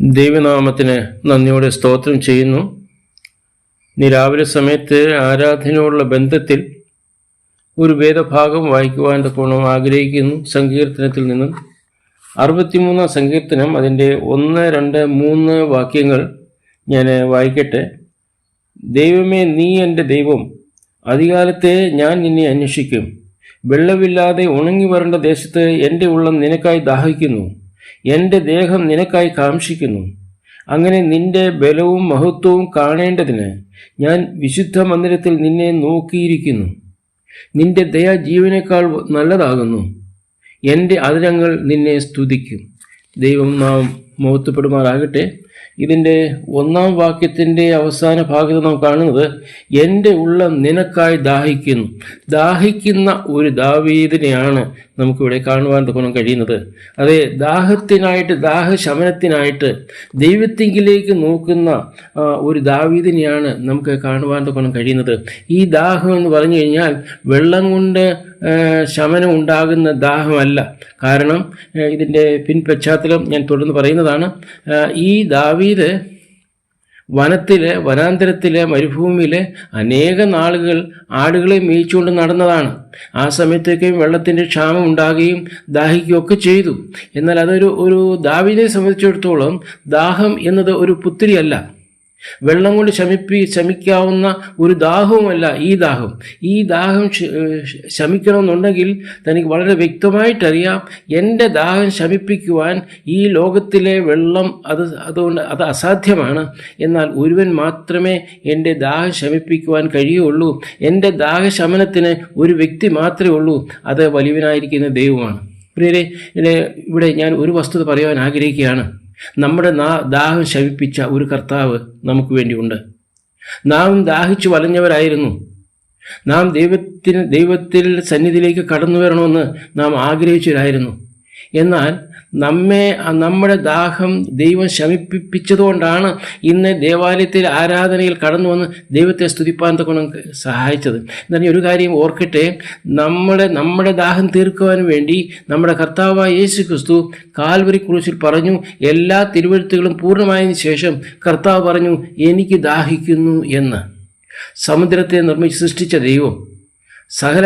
ദൈവനാമത്തിന് നന്ദിയോടെ സ്തോത്രം ചെയ്യുന്നു. ഇനി രാവിലെ സമയത്ത് ആരാധനയോടുള്ള ബന്ധത്തിൽ ഒരു വേദഭാഗം വായിക്കുവാൻ തക്കോണം ആഗ്രഹിക്കുന്നു. സങ്കീർത്തനത്തിൽ നിന്നും 63 സങ്കീർത്തനം, അതിൻ്റെ 1, 2, 3 വാക്യങ്ങൾ ഞാൻ വായിക്കട്ടെ. ദൈവമേ, നീ എൻ്റെ ദൈവം, അധികാലത്തെ ഞാൻ നിന്നെ അന്വേഷിക്കും. വെള്ളമില്ലാതെ ഉണങ്ങി വരേണ്ട ദേശത്ത് എൻ്റെ ഉള്ളം നിനക്കായി ദാഹിക്കുന്നു, എൻ്റെ ദേഹം നിനക്കായി കാംക്ഷിക്കുന്നു. അങ്ങനെ നിന്റെ ബലവും മഹത്വവും കാണേണ്ടതിന് ഞാൻ വിശുദ്ധ മന്ദിരത്തിൽ നിന്നെ നോക്കിയിരിക്കുന്നു. നിന്റെ ദയ ജീവനേക്കാൾ നല്ലതാകുന്നു. എൻ്റെ അധരങ്ങൾ നിന്നെ സ്തുതിക്കും. ദൈവം നാം മഹത്വപ്പെടുമാറാകട്ടെ. ഇതിൻ്റെ 1 വാക്യത്തിൻ്റെ അവസാന ഭാഗത്ത് നാം കാണുന്നത്, എൻ്റെ ഉള്ളം നിനക്കായി ദാഹിക്കുന്നു. ദാഹിക്കുന്ന ഒരു ദാവീദിനെയാണ് നമുക്കിവിടെ കാണുവാൻ തക്കണം കഴിയുന്നത്. അതെ, ദാഹത്തിനായിട്ട്, ദാഹശമനത്തിനായിട്ട് ദൈവത്തിങ്കിലേക്ക് നോക്കുന്ന ഒരു ദാവീദിനെയാണ് നമുക്ക് കാണുവാൻ തക്കണം കഴിയുന്നത്. ഈ ദാഹം എന്ന് പറഞ്ഞു കഴിഞ്ഞാൽ വെള്ളം കൊണ്ട് ശമനം ഉണ്ടാകുന്ന ദാഹമല്ല. കാരണം ഇതിൻ്റെ പിൻപശ്ചാത്തലം ഞാൻ തുടർന്ന് പറയുന്നതാണ്. ഈ ദാവീദ് വനാന്തരത്തിലെ മരുഭൂമിയിലെ അനേക നാളുകൾ ആടുകളെ മേയിച്ചുകൊണ്ട് നടന്നതാണ്. ആ സമയത്തേക്കും വെള്ളത്തിൻ്റെ ക്ഷാമം ഉണ്ടാകുകയും ദാഹിക്കുകയൊക്കെ ചെയ്തു. എന്നാൽ ഒരു ദാവീദിനെ സംബന്ധിച്ചിടത്തോളം ദാഹം എന്നത് ഒരു പുത്തിരിയല്ല, വെള്ളം കൊണ്ട് ശമിക്കാവുന്ന ഒരു ദാഹവുമല്ല ഈ ദാഹം ശമിക്കണമെന്നുണ്ടെങ്കിൽ തനിക്ക് വളരെ വ്യക്തമായിട്ടറിയാം, എൻ്റെ ദാഹം ശമിപ്പിക്കുവാൻ ഈ ലോകത്തിലെ വെള്ളം അത് അസാധ്യമാണ്. എന്നാൽ ഒരുവൻ മാത്രമേ എൻ്റെ ദാഹം ശമിപ്പിക്കുവാൻ കഴിയുള്ളൂ. എൻ്റെ ദാഹശമനത്തിന് ഒരു വ്യക്തി മാത്രമേ ഉള്ളൂ, അത് വലിയവനായിരിക്കുന്ന ദൈവമാണ്. പ്രിയരെ, ഇവിടെ ഞാൻ ഒരു വസ്തുത പറയുവാൻ ആഗ്രഹിക്കുകയാണ്. നമ്മുടെ ദാഹം ശമിപ്പിച്ച ഒരു കർത്താവ് നമുക്ക് വേണ്ടിയുണ്ട്. നാം ദാഹിച്ചു വലഞ്ഞവരായിരുന്നു. നാം ദൈവത്തിൽ സന്നിധിയിലേക്ക് കടന്നു വരണമെന്ന് നാം ആഗ്രഹിച്ചവരായിരുന്നു. എന്നാൽ നമ്മുടെ ദാഹം ദൈവം ശമിപ്പിച്ചതുകൊണ്ടാണ് ഇന്ന് ദേവാലയത്തിൽ ആരാധനയിൽ കടന്നു വന്ന് ദൈവത്തെ സ്തുതിപ്പാൻ തക്കണം സഹായിച്ചത്. എന്നാൽ ഒരു കാര്യം ഓർക്കട്ടെ, നമ്മുടെ ദാഹം തീർക്കുവാൻ വേണ്ടി നമ്മുടെ കർത്താവായ യേശു ക്രിസ്തു കാൽവരി ക്രൂശിൽ പറഞ്ഞു. എല്ലാ തിരുവെഴുത്തുകളും പൂർണ്ണമായതിനു ശേഷം കർത്താവ് പറഞ്ഞു, എനിക്ക് ദാഹിക്കുന്നു എന്ന്. സമുദ്രത്തെ നിർമ്മിച്ച് സൃഷ്ടിച്ച ദൈവം, സകല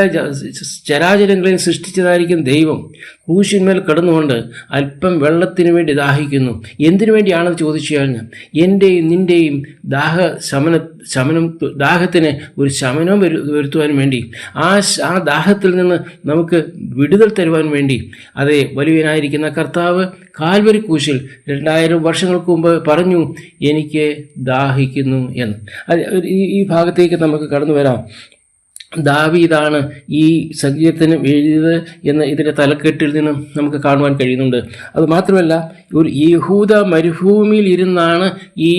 ചരാചരങ്ങളെയും സൃഷ്ടിച്ചതായിരിക്കും ദൈവം, ക്രൂശിന്മേൽ കിടന്നുകൊണ്ട് അല്പം വെള്ളത്തിന് വേണ്ടി ദാഹിക്കുന്നു. എന്തിനു വേണ്ടിയാണെന്ന് ചോദിച്ചു കഴിഞ്ഞാൽ എൻ്റെയും നിൻ്റെയും ദാഹത്തിന് ഒരു ശമനം വരുത്തുവാൻ വേണ്ടി, ആ ദാഹത്തിൽ നിന്ന് നമുക്ക് വിടുതൽ തരുവാൻ വേണ്ടി. അതേ, വലിയവനായിരിക്കുന്ന കർത്താവ് കാൽവരി ക്രൂശിൽ 2000 വർഷങ്ങൾക്ക് മുമ്പ് പറഞ്ഞു, എനിക്ക് ദാഹിക്കുന്നു എന്ന്. ഈ ഭാഗത്തേക്ക് നമുക്ക് കടന്നു വരാം. ദാവീദാണ് ഈ സങ്കീർത്തനം എഴുതിയത് എന്ന് ഇതിൻ്റെ തലക്കെട്ടിൽ നിന്നും നമുക്ക് കാണുവാൻ കഴിയുന്നുണ്ട്. അതുമാത്രമല്ല, ഒരു യഹൂദ മരുഭൂമിയിൽ ഇരുന്നാണ് ഈ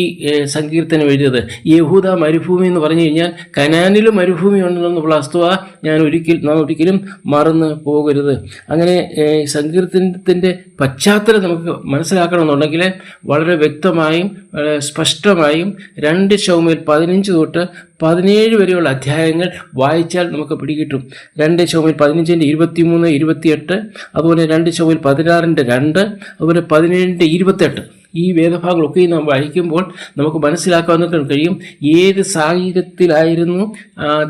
സങ്കീർത്തനം എഴുതിയത്. യഹൂദ മരുഭൂമി എന്ന് പറഞ്ഞു കഴിഞ്ഞാൽ കനാനിൽ മരുഭൂമി ഉണ്ടെന്നുള്ള വസ്തുത നാം ഒരിക്കലും മറന്നു പോകരുത്. അങ്ങനെ സങ്കീർത്തനത്തിൻ്റെ പശ്ചാത്തലം നമുക്ക് മനസ്സിലാക്കണമെന്നുണ്ടെങ്കിൽ വളരെ വ്യക്തമായും സ്പഷ്ടമായും 2 ശമൂവേൽ 15 തൊട്ട് 17 വരെയുള്ള അധ്യായങ്ങൾ വായിച്ചാൽ നമുക്ക് പിടികിട്ടും. 2 ശമൂവേൽ 15-ന്റെ 23, 28, അതുപോലെ 2 ശമൂവേൽ 16-ന്റെ 2, അതുപോലെ 17-ന്റെ 28. ഈ വേദഭാഗങ്ങളൊക്കെ നാം വായിക്കുമ്പോൾ നമുക്ക് മനസ്സിലാക്കാൻ കഴിയും ഏത് സാഹചര്യത്തിലായിരുന്നു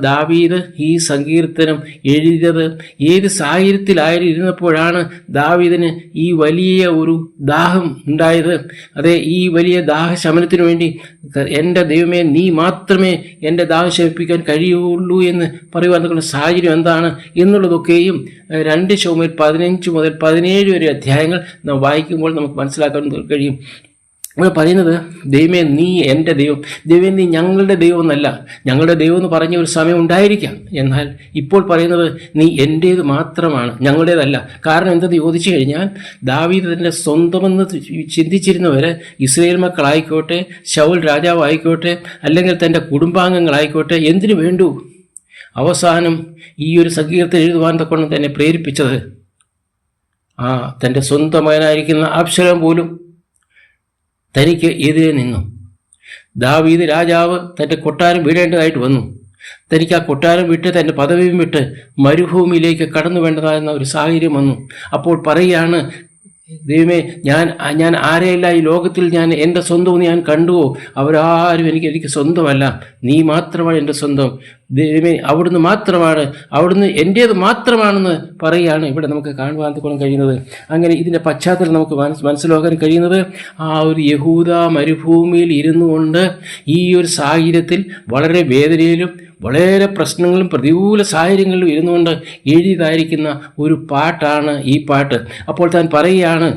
ദാവീദ് ഈ സങ്കീർത്തനം എഴുതിയത്, ഏത് സാഹചര്യത്തിലായിരുന്നപ്പോഴാണ് ദാവീദിന് ഈ വലിയ ഒരു ദാഹം ഉണ്ടായത്. അതെ, ഈ വലിയ ദാഹശമനത്തിനു വേണ്ടി എൻ്റെ ദൈവമേ, നീ മാത്രമേ എൻ്റെ ദാഹം ശമിപ്പിക്കാൻ കഴിയുള്ളൂ എന്ന് പറയുവാൻ സാഹചര്യം എന്താണ് എന്നുള്ളതൊക്കെയും 2 ശമൂവേൽ 15 മുതൽ 17 വരെ അധ്യായങ്ങൾ നാം വായിക്കുമ്പോൾ നമുക്ക് മനസ്സിലാക്കാൻ കഴിയും. ഇവിടെ പറയുന്നത്, ദൈവമേ, നീ എൻ്റെ ദൈവം. ദൈവം, നീ ഞങ്ങളുടെ ദൈവം എന്നല്ല. ഞങ്ങളുടെ ദൈവം എന്ന് പറഞ്ഞ ഒരു സമയം ഉണ്ടായിരിക്കാം. എന്നാൽ ഇപ്പോൾ പറയുന്നത്, നീ എൻ്റേത് മാത്രമാണ്, ഞങ്ങളുടേതല്ല. കാരണം എന്തെന്ന് ചോദിച്ചു കഴിഞ്ഞാൽ, ദാവീദ് തൻ്റെ സ്വന്തമെന്ന് ചിന്തിച്ചിരുന്നവർ ഇസ്രായേൽ മക്കളായിക്കോട്ടെ, ശൗൽ രാജാവായിക്കോട്ടെ, അല്ലെങ്കിൽ തൻ്റെ കുടുംബാംഗങ്ങളായിക്കോട്ടെ, എന്തിനു വേണ്ടു അവസാനം ഈ ഒരു സങ്കീർത്തനം എഴുതുവാൻ തക്കൊണ്ട് തന്നെ പ്രേരിപ്പിച്ചത് തൻ്റെ സ്വന്തം മകനായിരിക്കുന്ന അബ്ശലോം പോലും തനിക്ക് എതിരെ നിന്നു. ദാവീദ് രാജാവ് തൻ്റെ കൊട്ടാരം വിടേണ്ടതായിട്ട് വന്നു. തനിക്ക് ആ കൊട്ടാരം വിട്ട് തൻ്റെ പദവിയും വിട്ട് മരുഭൂമിയിലേക്ക് കടന്നു വേണ്ടതായിരുന്ന ഒരു സാഹചര്യം വന്നു. അപ്പോൾ പറയുകയാണ്, ദൈവമേ, ഞാൻ ആരെയല്ല ഈ ലോകത്തിൽ ഞാൻ എൻ്റെ സ്വന്തം ഞാൻ കണ്ടുവോ? അവരാരും എനിക്ക് സ്വന്തമല്ല. നീ മാത്രമാണ് എൻ്റെ സ്വന്തം. ദൈവമേ, അവിടുന്ന് മാത്രമാണ്, അവിടുന്ന് എൻ്റേത് മാത്രമാണെന്ന് പറയുകയാണ് ഇവിടെ നമുക്ക് കാണുവാൻ കഴിയുന്നത്. അങ്ങനെ ഇതിൻ്റെ പശ്ചാത്തലം നമുക്ക് മനസ്സിലാക്കാൻ കഴിയുന്നത്, ആ ഒരു യഹൂദ മരുഭൂമിയിൽ ഇരുന്നു കൊണ്ട് ഈ ഒരു സാഹചര്യത്തിൽ വളരെ വേദനയിലും വളരെ പ്രശ്നങ്ങളും പ്രതികൂല സാഹചര്യങ്ങളിലും ഇരുന്നുകൊണ്ട് എഴുതിയതായിരിക്കുന്ന ഒരു പാട്ടാണ് ഈ പാട്ട്. അപ്പോൾ താൻ പറയുകയാണ്,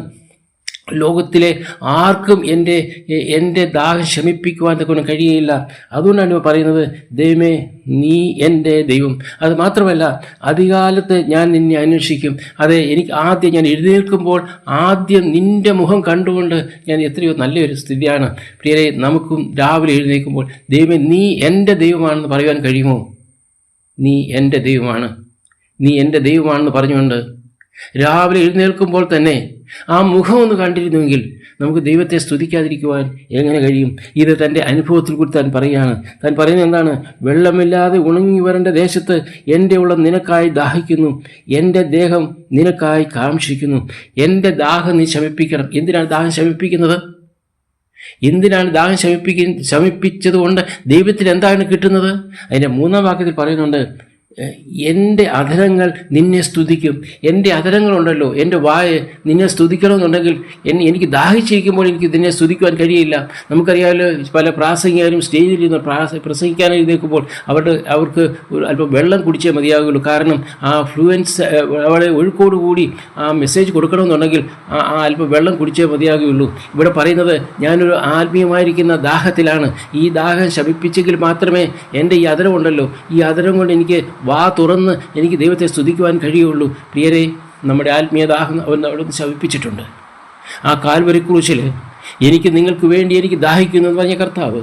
ലോകത്തിലെ ആർക്കും എൻ്റെ ദാഹം ശമിപ്പിക്കുവാൻ കൊണ്ട് കഴിയുകയില്ല. അതുകൊണ്ടാണ് പറയുന്നത്, ദൈവമേ നീ എൻ്റെ ദൈവം. അത് മാത്രമല്ല, അധികാലത്ത് ഞാൻ നിന്നെ അന്വേഷിക്കും. അതെ, എനിക്ക് ഞാൻ എഴുന്നേൽക്കുമ്പോൾ ആദ്യം നിൻ്റെ മുഖം കണ്ടുകൊണ്ട് ഞാൻ എത്രയോ നല്ലൊരു സ്ഥിതിയാണ്. പ്രിയരെ, നമുക്കും രാവിലെ എഴുന്നേൽക്കുമ്പോൾ ദൈവമേ നീ എൻ്റെ ദൈവമാണെന്ന് പറയുവാൻ കഴിയുമോ? നീ എൻ്റെ ദൈവമാണ്, നീ എൻ്റെ ദൈവമാണെന്ന് പറഞ്ഞുകൊണ്ട് രാവിലെ എഴുന്നേൽക്കുമ്പോൾ തന്നെ ആ മുഖം ഒന്ന് കണ്ടിരുന്നുവെങ്കിൽ നമുക്ക് ദൈവത്തെ സ്തുതിക്കാതിരിക്കുവാൻ എങ്ങനെ കഴിയും? ഇത് തൻ്റെ അനുഭവത്തിൽ കൂടി താൻ പറയുകയാണ്. താൻ പറയുന്നത് എന്താണ്? വെള്ളമില്ലാതെ ഉണങ്ങി വരേണ്ട ദേശത്ത് എൻ്റെ ഉള്ളം നിനക്കായി ദാഹിക്കുന്നു, എൻ്റെ ദേഹം നിനക്കായി കാംക്ഷിക്കുന്നു. എൻ്റെ ദാഹം നീ ശമിപ്പിക്കണം. എന്തിനാണ് ദാഹം ശമിപ്പിക്കുന്നത്? എന്തിനാണ് ദാഹം ശമിപ്പിച്ചത് കൊണ്ട് ദൈവത്തിന് എന്താണ് കിട്ടുന്നത്? അതിൻ്റെ 3-ാം വാക്യത്തിൽ പറയുന്നുണ്ട്, എൻ്റെ അധരങ്ങൾ നിന്നെ സ്തുതിക്കും. എൻ്റെ അധരങ്ങളുണ്ടല്ലോ, എൻ്റെ വായ നിന്നെ സ്തുതിക്കണമെന്നുണ്ടെങ്കിൽ എനിക്ക് ദാഹിച്ചിരിക്കുമ്പോൾ എനിക്ക് നിന്നെ സ്തുതിക്കുവാൻ കഴിയില്ല. നമുക്കറിയാമല്ലോ, പല പ്രാസംഗികരും സ്റ്റേജിൽ നിന്ന് പ്രസംഗിക്കാനായി എഴുന്നേൽക്കുമ്പോൾ അവർക്ക് അല്പം വെള്ളം കുടിച്ചേ മതിയാകുള്ളൂ. കാരണം ആ ഫ്ലുവൻസ് അവിടെ ഒഴുക്കോടുകൂടി ആ മെസ്സേജ് കൊടുക്കണമെന്നുണ്ടെങ്കിൽ അല്പം വെള്ളം കുടിച്ചേ മതിയാകുകയുള്ളൂ. ഇവിടെ പറയുന്നത്, ഞാനൊരു ആത്മീയമായിരിക്കുന്ന ദാഹത്തിലാണ്. ഈ ദാഹം ശമിപ്പിച്ചെങ്കിൽ മാത്രമേ എൻ്റെ ഈ അധരമുണ്ടല്ലോ, ഈ അധരം കൊണ്ട് എനിക്ക് വാ തുറന്ന് എനിക്ക് ദൈവത്തെ സ്തുതിക്കുവാൻ കഴിയുള്ളൂ. പ്രിയരെ, നമ്മുടെ ആത്മീയ ദാഹം അവിടുന്ന് ശമിപ്പിച്ചിട്ടുണ്ട്. ആ കാൽവരി ക്രൂശിൽ എനിക്ക് നിങ്ങൾക്ക് വേണ്ടി എനിക്ക് ദാഹിക്കുന്നു എന്ന് പറഞ്ഞ കർത്താവ്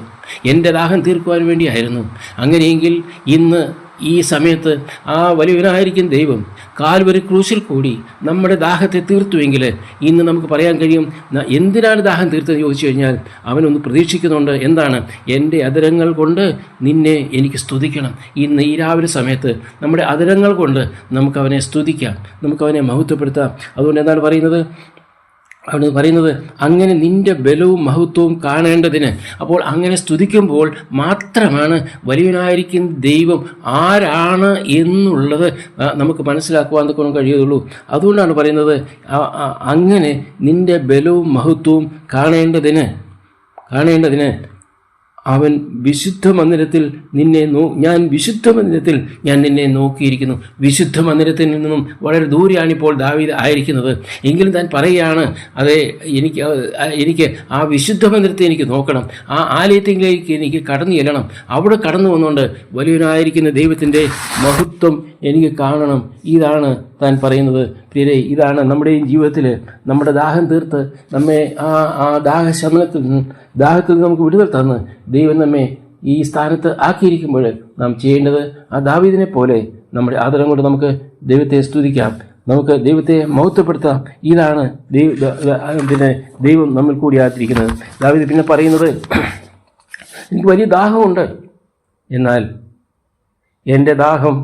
എൻ്റെ ദാഹം തീർക്കുവാൻ വേണ്ടിയായിരുന്നു. അങ്ങനെയെങ്കിൽ ഇന്ന് ഈ സമയത്ത് ആ വലിയവനായിരിക്കും ദൈവം കാൽവരി ക്രൂശിൽ കൂടി നമ്മുടെ ദാഹത്തെ തീർത്തുവെങ്കിൽ ഇന്ന് നമുക്ക് പറയാൻ കഴിയും, എന്തിനാണ് ദാഹം തീർത്തതെന്ന് ചോദിച്ചു കഴിഞ്ഞാൽ അവനൊന്ന് പ്രതീക്ഷിക്കുന്നുണ്ട്. എന്താണ്? എൻ്റെ അധരങ്ങൾ കൊണ്ട് നിന്നെ എനിക്ക് സ്തുതിക്കണം. ഇന്ന് ഈ രാവിലെ സമയത്ത് നമ്മുടെ അധരങ്ങൾ കൊണ്ട് നമുക്കവനെ സ്തുതിക്കാം, നമുക്കവനെ മഹത്വപ്പെടുത്താം. അതുകൊണ്ട് എന്താണ് പറയുന്നത്? അവിടെ പറയുന്നത്, അങ്ങനെ നിൻ്റെ ബലവും മഹത്വവും കാണേണ്ടതിന്. അപ്പോൾ അങ്ങനെ സ്തുതിക്കുമ്പോൾ മാത്രമാണ് വലിയവനായിരിക്കുന്ന ദൈവം ആരാണ് എന്നുള്ളത് നമുക്ക് മനസ്സിലാക്കുവാൻ കഴിയുള്ളൂ. അതുകൊണ്ടാണ് പറയുന്നത്, അങ്ങനെ നിൻ്റെ ബലവും മഹത്വവും കാണേണ്ടതിന് അവൻ വിശുദ്ധ മന്ദിരത്തിൽ ഞാൻ വിശുദ്ധ മന്ദിരത്തിൽ ഞാൻ നിന്നെ നോക്കിയിരിക്കുന്നു. വിശുദ്ധ മന്ദിരത്തിൽ നിന്നും വളരെ ദൂരെയാണിപ്പോൾ ദാവീദ് ആയിരിക്കുന്നത്. എങ്കിലും താൻ പറയുകയാണ്, അതെ, എനിക്ക് ആ വിശുദ്ധ മന്ദിരത്തെ എനിക്ക് നോക്കണം, ആ ആലയത്തിലേക്ക് എനിക്ക് കടന്നു ചെല്ലണം. അവിടെ കടന്നു വന്നുകൊണ്ട് വലിയവനായിരിക്കുന്ന ദൈവത്തിൻ്റെ മഹത്വം എനിക്ക് കാണണം. ഇതാണ് താൻ പറയുന്നത്. പ്രിയരെ, ഇതാണ് നമ്മുടെയും ജീവിതത്തിൽ നമ്മുടെ ദാഹം തീർത്ത് നമ്മെ ആ ദാഹത്തിൽ നമുക്ക് വിടുതൽ തന്ന് ദൈവം നമ്മെ ഈ സ്ഥാനത്ത് ആക്കിയിരിക്കുമ്പോൾ നാം ചെയ്യേണ്ടത് ആ ദാവീദിനെ പോലെ നമ്മുടെ ആദരം കൊണ്ട് നമുക്ക് ദൈവത്തെ സ്തുതിക്കാം, നമുക്ക് ദൈവത്തെ മഹത്വപ്പെടുത്താം. ഇതാണ് ദൈവം നമ്മൾ കൂടി ആയിരിക്കുന്നത്. ദാവീദ് പിന്നെ പറയുന്നത്, എനിക്ക് വലിയ ദാഹമുണ്ട്, എന്നാൽ എൻ്റെ ദാഹം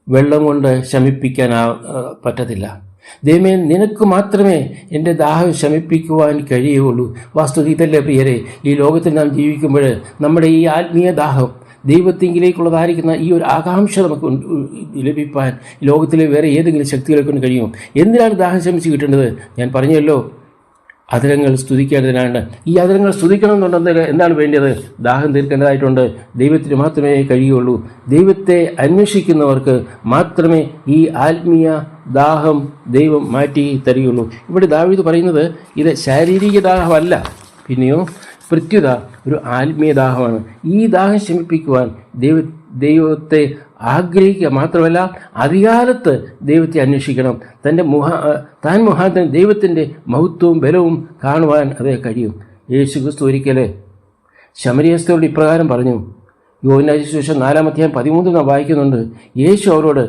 വെള്ളം കൊണ്ട് ശമിപ്പിക്കാൻ പറ്റത്തില്ല. ദൈവമേ, നിനക്ക് മാത്രമേ എൻ്റെ ദാഹം ശമിപ്പിക്കുവാൻ കഴിയുകയുള്ളൂ. വാസ്തവത്തിൽ ഇതല്ലേ പ്രിയരെ, ഈ ലോകത്തിൽ നാം ജീവിക്കുമ്പോൾ നമ്മുടെ ഈ ആത്മീയ ദാഹം ദൈവത്തിങ്കിലേക്കുള്ളതായിരിക്കുന്ന ഈ ഒരു ആകാംക്ഷ നമുക്ക് ലഭിപ്പാൻ ലോകത്തിലെ വേറെ ഏതെങ്കിലും ശക്തികളെ കൊണ്ട് കഴിയുമോ? എന്തിനാണ് ദാഹം ശമിച്ച് കിട്ടേണ്ടത്? ഞാൻ പറഞ്ഞല്ലോ, അധരങ്ങൾ സ്തുതിക്കേണ്ടതിനാണ്. ഈ അധരങ്ങൾ സ്തുതിക്കണമെന്നുണ്ടെങ്കിൽ എന്താണ് വേണ്ടത്? ദാഹം തീർക്കേണ്ടതായിട്ടുണ്ട്. ദൈവത്തിന് മാത്രമേ കഴിയുള്ളൂ. ദൈവത്തെ അന്വേഷിക്കുന്നവർക്ക് മാത്രമേ ഈ ആത്മീയ ദാഹം ദൈവം മാറ്റി തരികയുള്ളൂ. ഇവിടെ ദാവീദ് പറയുന്നത്, ഇത് ശാരീരിക ദാഹമല്ല, പിന്നെയോ പ്രത്യുത ഒരു ആത്മീയ ദാഹമാണ്. ഈ ദാഹം ശമിപ്പിക്കുവാൻ ദൈവത്തെ ആഗ്രഹിക്കുക മാത്രമല്ല, അധികാലത്ത് ദൈവത്തെ അന്വേഷിക്കണം. താൻ മുഖാന്തരം ദൈവത്തിൻ്റെ മഹത്വവും ബലവും കാണുവാൻ അതേ കഴിയും. യേശു ക്രിസ്തു ഒരിക്കൽ ശമരിയസ്തരോട് ഇപ്രകാരം പറഞ്ഞു. യോഹന്നാൻ സുവിശേഷം 4-13 നാം വായിക്കുന്നുണ്ട്. യേശു അവരോട്,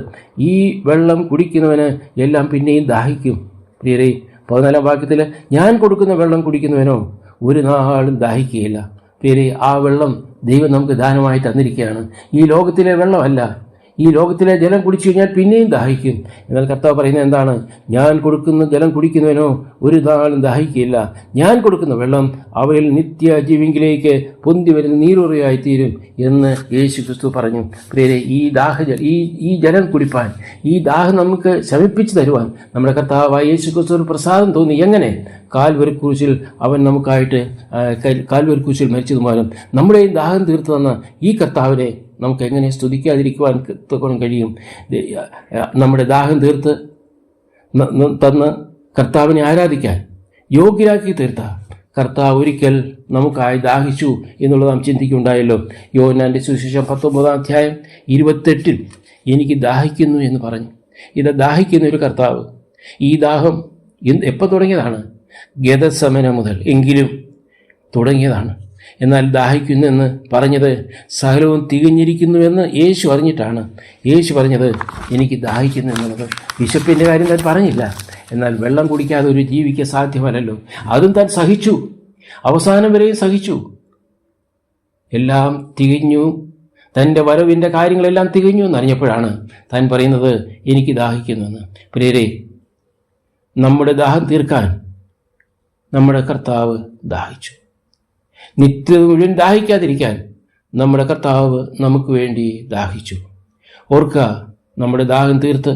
ഈ വെള്ളം കുടിക്കുന്നവന് എല്ലാം പിന്നെയും ദാഹിക്കും. പ്രിയരെ, 14-ാം വാക്യത്തിൽ, ഞാൻ കൊടുക്കുന്ന വെള്ളം കുടിക്കുന്നവനോ ഒരു നാളും ദാഹിക്കുകയില്ല. പ്രിയരെ, ആ വെള്ളം ദൈവം നമുക്ക് ദാനമായി തന്നിരിക്കുകയാണ്. ഈ ലോകത്തിലെ വെള്ളമല്ല, ഈ ലോകത്തിലെ ജലം കുടിച്ചു കഴിഞ്ഞാൽ പിന്നെയും ദാഹിക്കും. എന്നാൽ കർത്താവ് പറയുന്നത് എന്താണ്? ഞാൻ കൊടുക്കുന്ന ജലം കുടിക്കുന്നവനോ ഒരു നാളും ദാഹിക്കില്ല. ഞാൻ കൊടുക്കുന്ന വെള്ളം അവയിൽ നിത്യജീവങ്കിലേക്ക് പൊന്തി വരുന്ന നീരുറയായിത്തീരും എന്ന് യേശു ക്രിസ്തു പറഞ്ഞു. പ്രിയരെ, ഈ ജലം കുടിപ്പാൻ, ഈ ദാഹം നമുക്ക് ശമിപ്പിച്ചു തരുവാൻ നമ്മുടെ കർത്താവായ യേശു ക്രിസ്തു ഒരു പ്രസാദം തോന്നി. എങ്ങനെ? കാൽവരി ക്രൂശിൽ അവൻ നമുക്കായിട്ട് കാൽവരി ക്രൂശിൽ മരിച്ചത് മൂലം നമ്മുടെ ഈ ദാഹം തീർത്തു തന്ന ഈ കർത്താവിനെ നമുക്ക് എങ്ങനെ സ്തുതിക്കാതിരിക്കുവാൻ കഴിയും? നമ്മുടെ ദാഹം തീർത്ത് തന്ന് കർത്താവിനെ ആരാധിക്കാൻ യോഗ്യരാക്കി തീർത്ത കർത്താവ് ഒരിക്കൽ നമുക്കായി ദാഹിച്ചു എന്നുള്ളത് നാം ചിന്തിക്കുന്നുണ്ടായല്ലോ. യോഹന്നാന്റെ സുവിശേഷം 19-28 എനിക്ക് ദാഹിക്കുന്നു എന്ന് പറഞ്ഞു. ഇത് ദാഹിക്കുന്ന ഒരു കർത്താവ്. ഈ ദാഹം എപ്പോൾ തുടങ്ങിയതാണ്? ഗതസമനം മുതൽ എങ്കിലും തുടങ്ങിയതാണ്. എന്നാൽ ദാഹിക്കുന്നെന്ന് പറഞ്ഞത് സകലവും തികഞ്ഞിരിക്കുന്നുവെന്ന് യേശു അറിഞ്ഞിട്ടാണ് യേശു പറഞ്ഞത് എനിക്ക് ദാഹിക്കുന്നു എന്നുള്ളത്. വിശപ്പിൻ്റെ കാര്യം താൻ പറഞ്ഞില്ല. എന്നാൽ വെള്ളം കുടിക്കാതെ ഒരു ജീവിക്ക് സാധ്യമല്ലല്ലോ. അതും താൻ സഹിച്ചു, അവസാനം വരെയും സഹിച്ചു. എല്ലാം തികഞ്ഞു, തൻ്റെ വരവിൻ്റെ കാര്യങ്ങളെല്ലാം തികഞ്ഞു എന്നറിഞ്ഞപ്പോഴാണ് താൻ പറയുന്നത് എനിക്ക് ദാഹിക്കുന്നുവെന്ന്. പ്രിയരെ, നമ്മുടെ ദാഹം തീർക്കാൻ നമ്മുടെ കർത്താവ് ദാഹിച്ചു. നിത്യത മുഴുവൻ ദാഹിക്കാതിരിക്കാൻ നമ്മുടെ കർത്താവ് നമുക്ക് വേണ്ടി ദാഹിച്ചു. ഓർക്കുക, നമ്മുടെ ദാഹം തീർത്ത്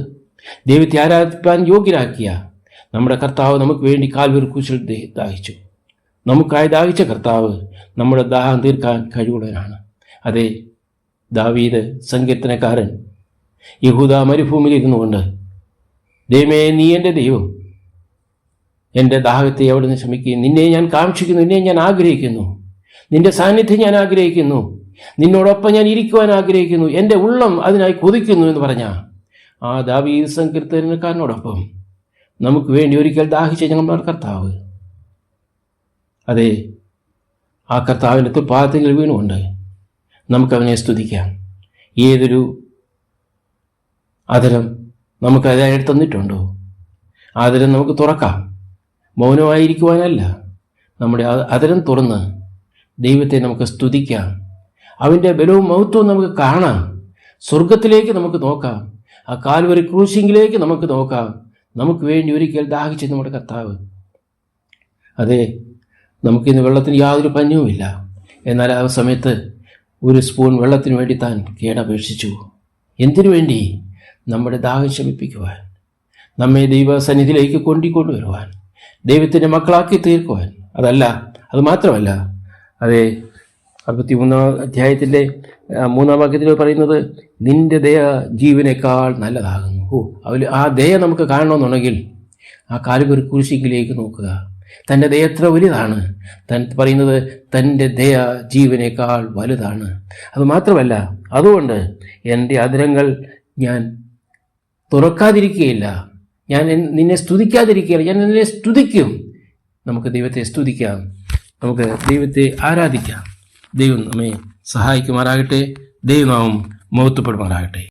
ദൈവത്തെ ആരാധിപ്പാൻ യോഗ്യരാക്കിയ നമ്മുടെ കർത്താവ് നമുക്ക് വേണ്ടി കാൽവരി ക്രൂശിൽ ദാഹിച്ചു. നമുക്കായി ദാഹിച്ച കർത്താവ് നമ്മുടെ ദാഹം തീർക്കാൻ കഴിവുള്ളവനാണ്. അതെ, ദാവീദ് സങ്കീർത്തനക്കാരൻ യഹൂദ മരുഭൂമിയിൽ ഇരുന്നു കൊണ്ട്, ദൈവമേ നീ എൻ്റെ ദൈവം, എൻ്റെ ദാഹത്തെ അവിടുന്ന് ശമിക്കുകയും നിന്നെ ഞാൻ കാക്ഷിക്കുന്നു, നിന്നെ ഞാൻ ആഗ്രഹിക്കുന്നു, നിന്റെ സാന്നിധ്യം ഞാൻ ആഗ്രഹിക്കുന്നു, നിന്നോടൊപ്പം ഞാൻ ഇരിക്കുവാൻ ആഗ്രഹിക്കുന്നു, എൻ്റെ ഉള്ളം അതിനായി കൊതിക്കുന്നു എന്ന് പറഞ്ഞ ആ ദാവീദ് സങ്കീർത്തനക്കാരനോടൊപ്പം നമുക്ക് വേണ്ടി ഒരിക്കൽ ദാഹിച്ച ഞങ്ങളുടെ കർത്താവ്. അതെ, ആ കർത്താവിൻ്റെ തുപ്പാദത്തിൽ വീണുകൊണ്ട് നമുക്കവനെ സ്തുതിക്കാം. ഏതൊരു ആദരം നമുക്ക് അതിനായിട്ട് തന്നിട്ടുണ്ടോ? ആദരം നമുക്ക് തുറക്കാം. മൗനമായിരിക്കുവാനല്ല, നമ്മുടെ ആദരം തുറന്ന് ദൈവത്തെ നമുക്ക് സ്തുതിക്കാം. അവൻ്റെ ബലവും മഹത്വവും നമുക്ക് കാണാം. സ്വർഗത്തിലേക്ക് നമുക്ക് നോക്കാം. ആ കാൽവരി ക്രൂശിങ്കിലേക്ക് നമുക്ക് നോക്കാം. നമുക്ക് വേണ്ടി ഒരിക്കൽ ദാഹിച്ച നമ്മുടെ കർത്താവ്. അതെ, നമുക്കിന്ന് വെള്ളത്തിന് യാതൊരു പഞ്ഞവുമില്ല. എന്നാൽ ആ സമയത്ത് ഒരു സ്പൂൺ വെള്ളത്തിന് വേണ്ടി താൻ കേടപേക്ഷിച്ചു. എന്തിനു വേണ്ടി? നമ്മുടെ ദാഹം ശമിപ്പിക്കുവാൻ, നമ്മെ ദൈവസന്നിധിയിലേക്ക് കൊണ്ടുവരുവാൻ, ദൈവത്തിൻ്റെ മക്കളാക്കി തീർക്കുവാൻ. അത് മാത്രമല്ല, അതെ, 63-ാം അധ്യായത്തിൻ്റെ 3-ാം വാക്യത്തിൽ പറയുന്നത് നിന്റെ ദയ ജീവനേക്കാൾ നല്ലതാകുന്നു. ആ ദയ നമുക്ക് കാണണമെന്നുണ്ടെങ്കിൽ ആ കാൽവരി ക്രൂശിങ്കിലേക്ക് നോക്കുക. തൻ്റെ ദയ എത്ര വലുതാണ്. പറയുന്നത് തൻ്റെ ദയ ജീവനേക്കാൾ വലുതാണ്. അതുമാത്രമല്ല, അതുകൊണ്ട് എൻ്റെ അധരങ്ങൾ ഞാൻ തുറക്കാതിരിക്കുകയില്ല, ഞാൻ നിന്നെ സ്തുതിക്കാതിരിക്കുകയില്ല, ഞാൻ നിന്നെ സ്തുതിക്കും. നമുക്ക് ദൈവത്തെ സ്തുതിക്കാം, നമുക്ക് ദൈവത്തെ ആരാധിക്കാം. ദൈവം നമ്മെ സഹായിക്കുമാറാകട്ടെ. ദൈവനാമം മഹത്വപ്പെടുമാറാകട്ടെ.